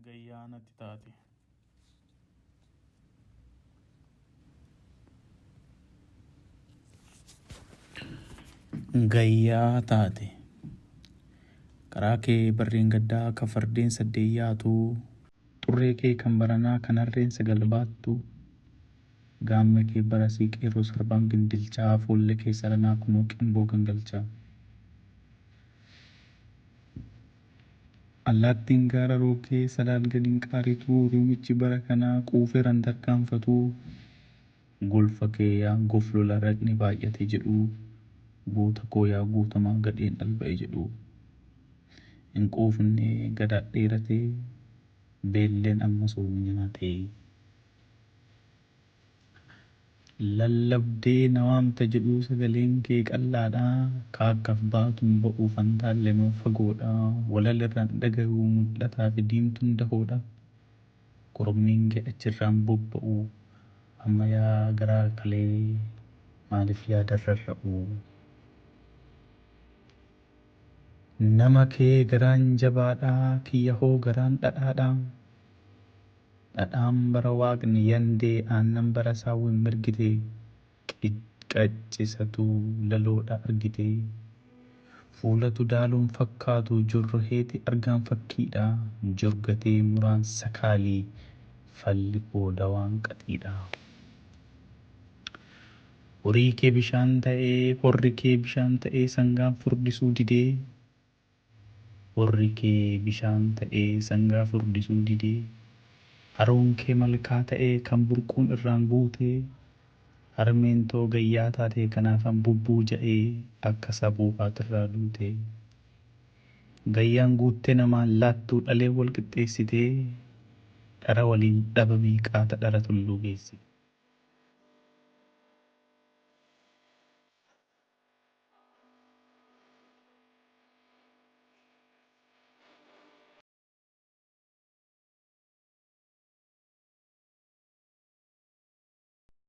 gayyaa natti taate. Gayyaa taate karaa kee barreen gaddaa kan fardeen saddeet yaatu xurree kee kan baranaa kan harreen sagal baattu gaamma kee barasii qeerroo sarbaan gindilchaa fuullee kee saranaa kunoo qimboo gangalchaa. Allaattiin gaara rookee salaan gadiin qaarituu ruumichi bara kanaa quufee rantarkaanfatuu golfa kee yaa goflola raqni baay'ate jedhu guuta koo yaa guutamaa gadheen dhalba'e jedhu hin quufne gadaa dheerate beelleen amma soomii nyaate. Lallabdee na waamta jedhu sagaleen kee qal'aadhaa kaakkaaf baatuun ba'uuf antaallemoo fagoodha walalirraan dhaga'uu mul'ataa fi diimtuun dahoodha korommiin kee achirraan bobba'u amma yaa garaa kalee maaliif yaadarra ra'u. Nama kee garaan jabaadhaa kiyya hoo garaan dhadhaadhaa dhadhaan bara waaqni yandee aannan bara saawwin mirgite qaccisa laloodha argite fuulatu daaluun fakkaatu jorroheeti argaan fakkiidha jorgatee muraan sakaalii falli booda waan qaxiidha. Horii kee bishaan ta'ee horri kee bishaan ta'ee sangaan furdisuu didee horri kee bishaan ta'ee sangaa furdisuu didee haroon kee malkaa ta'ee kan burquun irraan guutee harmeen too gayyaa taatee kanaafan bubbuu ja'ee akka sabuu haatirraa duutee gayyaan guuttee namaan laattuu dhalee wal qixxeessitee dhara waliin dhabamii qaata dhara tulluu geessite.